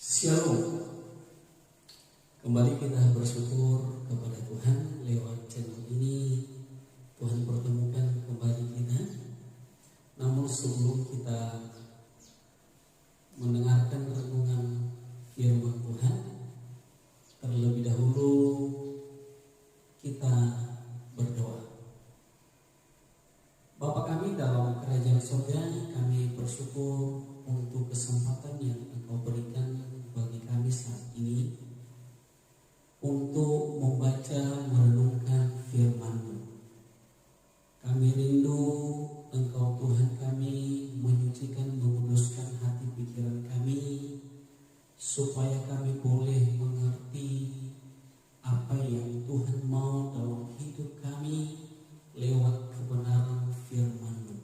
Shalom. Kembali kita bersyukur kepada Tuhan lewat channel ini. Tuhan pertemukan kembali kita. Namun sebelum kita mendengarkan renungan firman Tuhan, terlebih dahulu kita berdoa. Bapa kami dalam kerajaan surga, kami bersyukur untuk kesempatan yang Engkau berikan bagi kami saat ini untuk membaca merenungkan firman-Mu. Kami rindu Engkau Tuhan kami menyucikan, menguduskan hati pikiran kami supaya kami boleh mengerti apa yang Tuhan mau dalam hidup kami lewat kebenaran firman-Mu.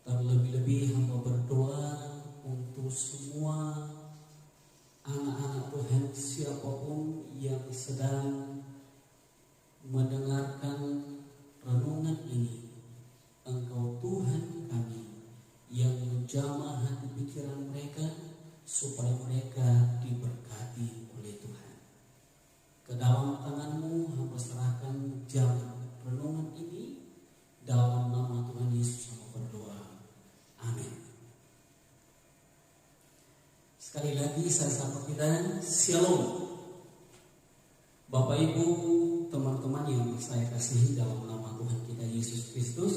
Terlebih-lebih hamba berdoa untuk semua anak-anak Tuhan, siapapun yang sedang mendengarkan renungan ini. Engkau Tuhan kami yang menjamah hati pikiran mereka supaya mereka diberkati oleh Tuhan. Ke dalam tangan-Mu hamba serahkan jam renungan ini. Dalam nama Tuhan Yesus hamba berdoa. Amin. Sekali lagi saya sapa kita, Shalom. Bapak Ibu, teman-teman yang saya kasihi dalam nama Tuhan kita Yesus Kristus,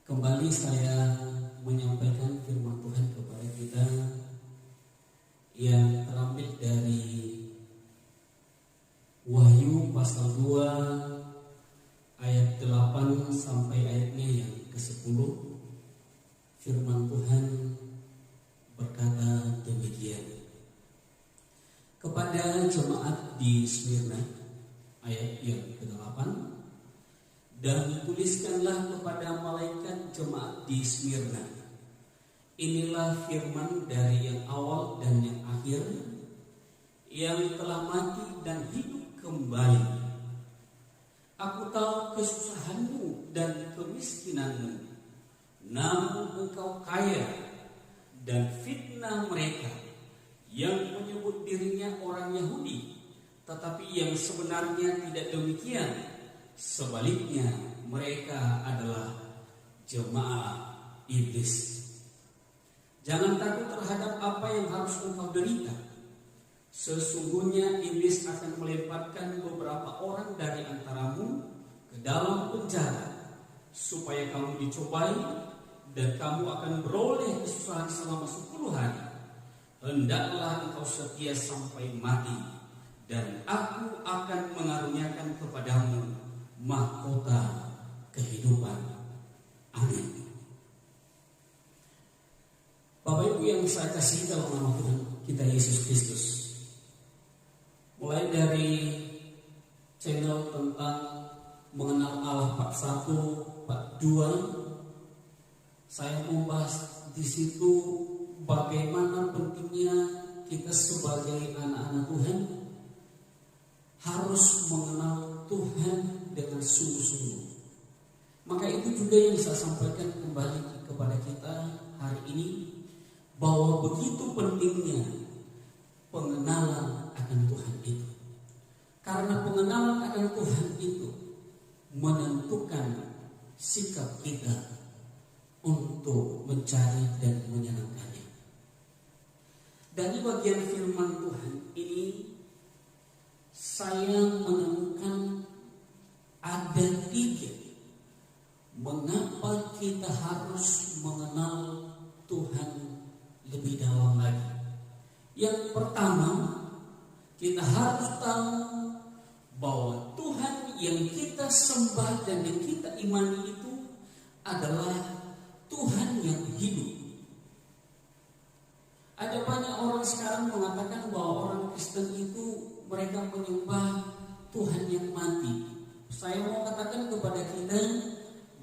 kembali saya menyampaikan firman Tuhan kepada kita yang terambil dari Wahyu pasal 2 ayat 8 sampai ayatnya yang ke-10. Firman Tuhan berkata demikian. Kepada jemaat di Smyrna, ayat yang ke-8, dan tuliskanlah kepada malaikat jemaat di Smyrna, inilah firman dari yang awal dan yang akhir, yang telah mati dan hidup kembali. Aku tahu kesusahanmu dan kemiskinanmu, namun engkau kaya, dan fitnah mereka yang menyebut dirinya orang Yahudi, tetapi yang sebenarnya tidak demikian. Sebaliknya mereka adalah jemaah iblis. Jangan takut terhadap apa yang harus engkau derita. Sesungguhnya iblis akan melemparkan beberapa orang dari antaramu ke dalam penjara, supaya kamu dicobai dan kamu akan beroleh kesusahan selama 10 hari. Hendaklah engkau setia sampai mati, dan aku akan mengaruniakan kepadamu mahkota kehidupan. Amin. Bapak Ibu yang saya kasihi dalam nama Tuhan kita Yesus Kristus, mulai dari channel tentang mengenal Allah part 1, part 2, saya membahas di situ bagaimana pentingnya kita sebagai anak-anak Tuhan harus mengenal Tuhan dengan sungguh-sungguh. Maka itu juga yang saya sampaikan kembali kepada kita hari ini, bahwa begitu pentingnya pengenalan akan Tuhan itu. Karena pengenalan akan Tuhan itu menentukan sikap kita untuk mencari dan menyenangkannya. Dari bagian firman Tuhan ini, saya menemukan ada 3 mengapa kita harus mengenal Tuhan lebih dalam lagi. Yang pertama, kita harus tahu bahwa Tuhan yang kita sembah dan yang kita imani itu adalah Tuhan yang hidup. Ada banyak orang sekarang mengatakan bahwa orang Kristen itu mereka menyembah Tuhan yang mati. Saya mau katakan kepada kita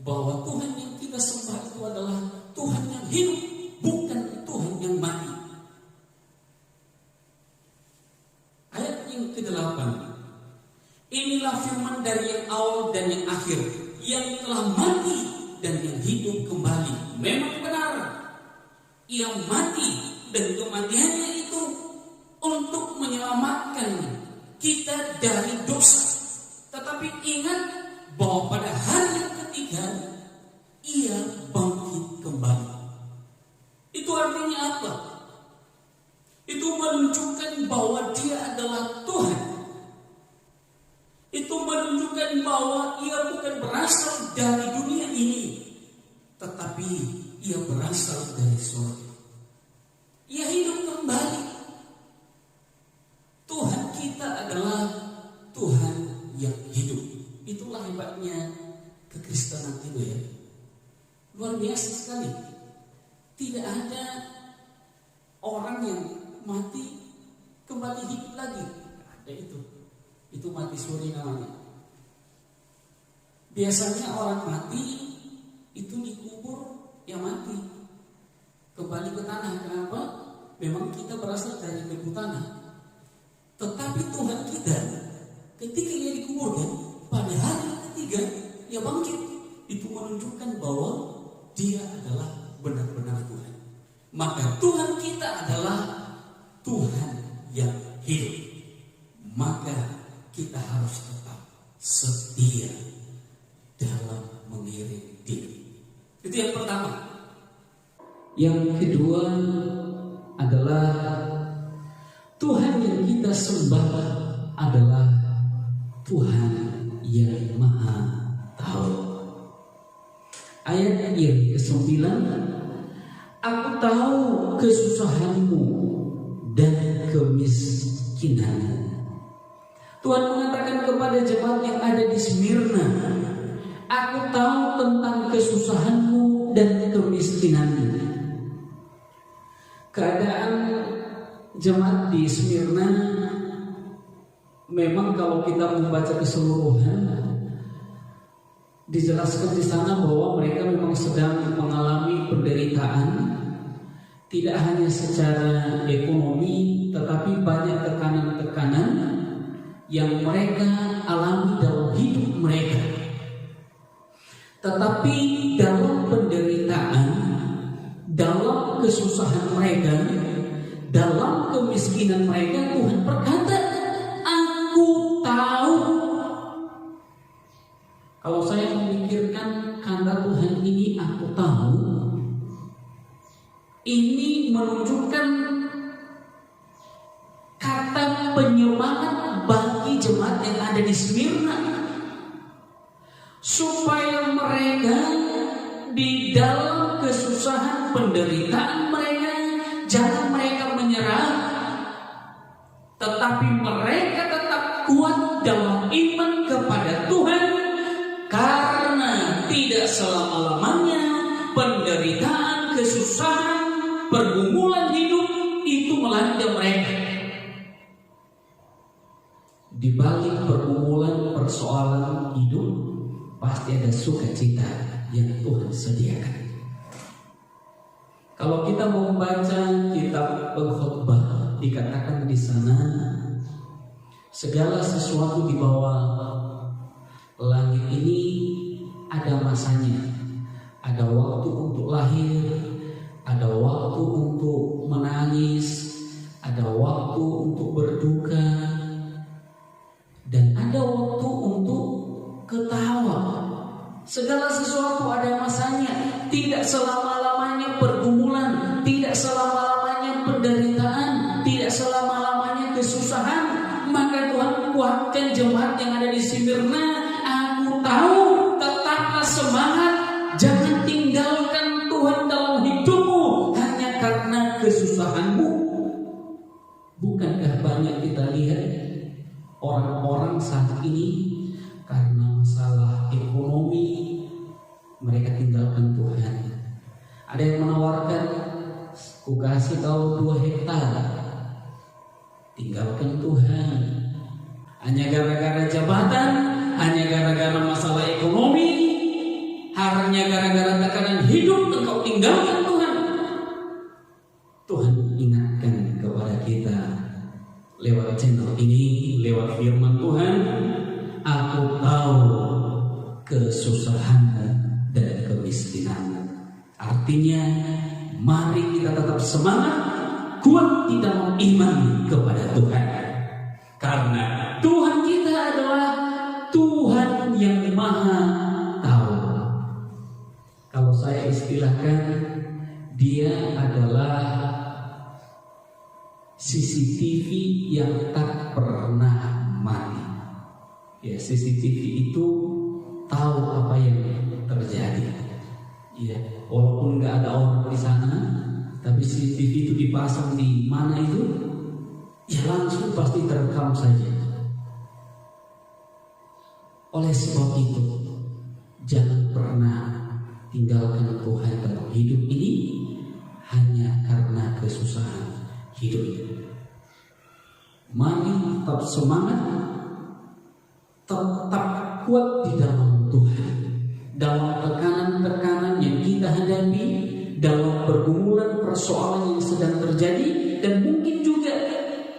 bahwa Tuhan yang kita sembah itu adalah Tuhan yang hidup, bukan Tuhan yang mati. Ayat yang ke-8, inilah firman dari yang awal dan yang akhir, yang telah mati dan yang hidup kembali. Memang benar, Ia mati dan kematiannya itu untuk menyelamatkan kita dari dosa. Tetapi ingat bahwa pada hari yang ketiga ia bangkit kembali. Itu artinya apa? Itu menunjukkan bahwa dia adalah Tuhan. Itu menunjukkan bahwa ia bukan berasal dari dunia ini, tetapi ia berasal dari surga. Ia hidup kembali. Tuhan kita adalah Tuhan yang hidup. Itulah hebatnya kekristenan itu ya. Luar biasa sekali. Tidak ada orang yang mati kembali hidup lagi. Ada itu. Itu mati suri namanya. Biasanya orang mati itu dikubur ya mati, kembali ke tanah. Kenapa? Memang kita berasal dari debu tanah. Tetapi Tuhan kita ketika ia dikuburkan pada hari ketiga ia bangkit. Itu menunjukkan bahwa dia adalah benar-benar Tuhan. Maka Tuhan kita adalah Tuhan yang hidup. Maka kita harus tetap setia dalam mengiring diri. Itu yang pertama. Yang kedua adalah Tuhan yang kita sembah adalah Tuhan yang Maha Tahu. Ayat yang ke-9, aku tahu kesusahanmu dan kemiskinanmu. Tuhan mengatakan kepada jemaat yang ada di Smyrna, aku tahu tentang kesusahanmu dan kemiskinanmu. Keadaan jemaat di Smyrna memang kalau kita membaca keseluruhan dijelaskan di sana bahwa mereka memang sedang mengalami penderitaan, tidak hanya secara ekonomi, tetapi banyak tekanan-tekanan yang mereka alami dalam hidup mereka. Tetapi dalam penderitaan, dalam kesusahan mereka, dalam kemiskinan mereka, Tuhan berkata, aku tahu. Kalau saya memikirkan kata Tuhan ini, aku tahu, ini menunjukkan kata penyemangat bagi jemaat yang ada di Smyrna, supaya mereka di dalam kesusahan penderitaan mereka, jangan mereka menyerah, tetapi mereka tetap kuat dalam iman kepada Tuhan, karena tidak selama-lamanya penderitaan, kesusahan, pergumulan hidup itu melanda mereka. Di balik pergumulan persoalan hidup pasti ada sukacita yang Tuhan sediakan. Kalau kita mau membaca kitab Pengkhotbah, dikatakan di sana segala sesuatu di bawah langit ini ada masanya. Ada waktu untuk lahir, ada waktu untuk menangis, ada waktu untuk berduka, dan ada waktu untuk ketawa. Segala sesuatu ada masanya. Tidak selama-lamanya pergumulan, tidak selama-lamanya penderitaan, tidak selama-lamanya kesusahan. Maka Tuhan kuatkan jemaat yang ada di Smyrna. Aku tahu, tetaplah semangat, jangan tinggalkan Tuhan dalam hidupmu hanya karena kesusahanmu. Bukankah banyak kita lihat orang-orang saat ini karena masalah ekonomi mereka tinggalkan Tuhan. Ada yang menawarkan, ku kasih kau 2 hektar, tinggalkan Tuhan. Hanya gara-gara jabatan, hanya gara-gara masalah ekonomi, hanya gara-gara tekanan hidup engkau tinggalkan Tuhan. Tuhan ingatkan kepada kita lewat channel ini, lewat firman Tuhan, aku tahu kesusahan dan kemiskinan. Artinya, mari kita tetap tetap semangat, kuat di dalam iman kepada Tuhan. Karena Tuhan kita adalah Tuhan yang Maha Tahu. Kalau saya istilahkan, Dia adalah CCTV yang tak pernah mati. Ya, CCTV itu tahu apa yang terjadi. Ya, walaupun nggak ada orang di sana, tapi CCTV itu dipasang di mana itu, ya langsung pasti terekam saja. Oleh sebab itu, jangan pernah tinggalkan Tuhan dalam hidup ini hanya karena kesusahan hidup ini. Mari tetap semangat, tetap kuat di dalam Tuhan, dalam tekanan-tekanan yang kita hadapi, dalam pergumulan persoalan yang sedang terjadi, dan mungkin juga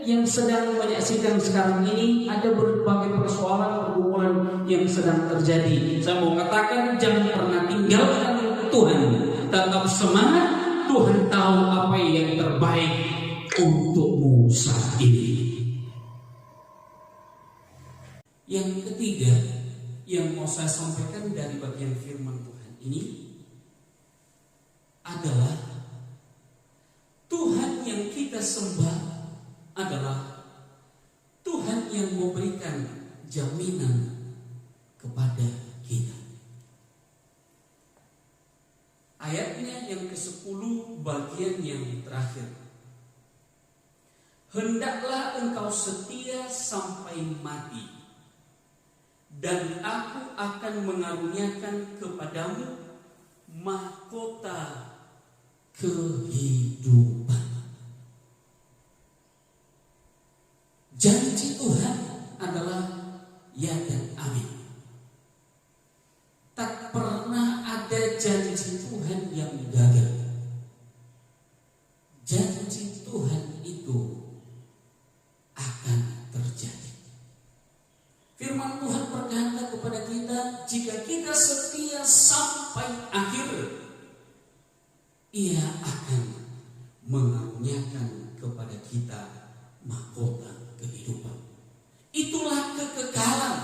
yang sedang menyaksikan sekarang ini ada berbagai persoalan pergumulan yang sedang terjadi. Saya mau katakan, jangan pernah tinggalkan Tuhan, tetap semangat. Tuhan tahu apa yang terbaik untukmu saat ini. Yang ketiga yang mau saya sampaikan dari bagian firman Tuhan ini adalah Tuhan yang kita sembah adalah Tuhan yang memberikan jaminan kepada kita. Ayatnya yang ke-10 bagian yang terakhir. Hendaklah engkau setia sampai mati, dan aku akan mengaruniakan kepadamu mahkota kehidupan. Janji Tuhan adalah ya dan amin. Tak pernah ada janji Tuhan yang gagal. Janji Tuhan itu akan terjadi. Firman Tuhan berkata kepada kita, jika kita setia sampai akhir, Ia akan mengaruniakan kepada kita mahkota kehidupan. Itulah kekekalan,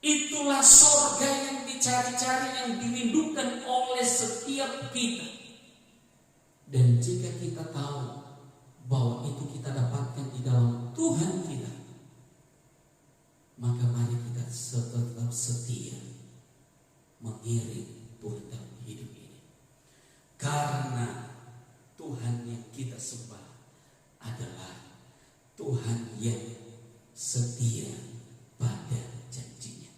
itulah surga yang dicari-cari, yang dirindukan oleh setiap kita. Dan jika kita tahu bahwa itu kita dapatkan di dalam Tuhan kita, maka mari kita tetap setia mengiring Tuhan dalam hidup ini. Karena Tuhan yang kita sembah adalah Tuhan yang setia pada janjinya.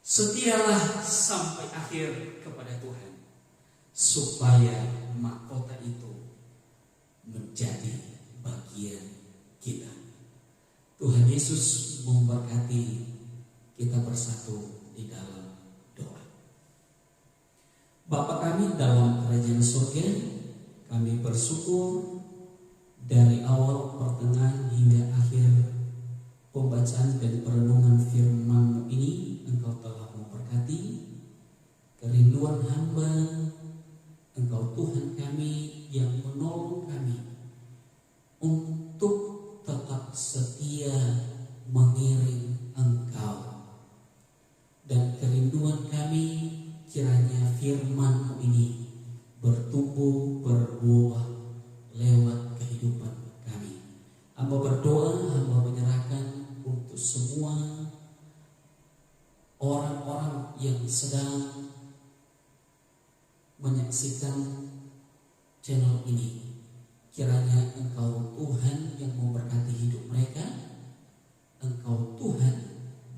Setialah sampai akhir kepada Tuhan, supaya mahkota itu menjadi bagian kita. Tuhan Yesus memberkati kita bersatu di dalam doa. Bapa kami dalam kerajaan surga, kami bersyukur dari awal, pertengahan hingga akhir pembacaan dan perenungan firman-Mu ini, Engkau telah memberkati kerinduan hamba. Engkau Tuhan kami yang menolong kami untuk tetap setia mengiring Engkau. Dan kerinduan kami, kiranya firman-Mu ini bertumbuh, berbuah lewat kehidupan kami. Hamba berdoa, hamba menyerahkan untuk semua orang-orang yang sedang menyaksikan channel ini. Kiranya Engkau Tuhan yang memberkati hidup mereka. Engkau Tuhan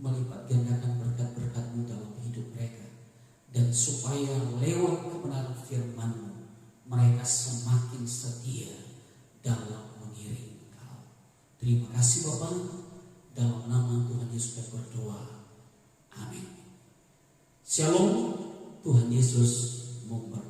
melipat gandakan berkat-berkat-Mu dalam hidup mereka. Dan supaya lewat kebenaran firman-Mu, mereka semakin setia dalam mengiring Engkau. Terima kasih Bapa, dalam nama Tuhan Yesus kami berdoa. Amin. Shalom. Tuhan Yesus memberkati.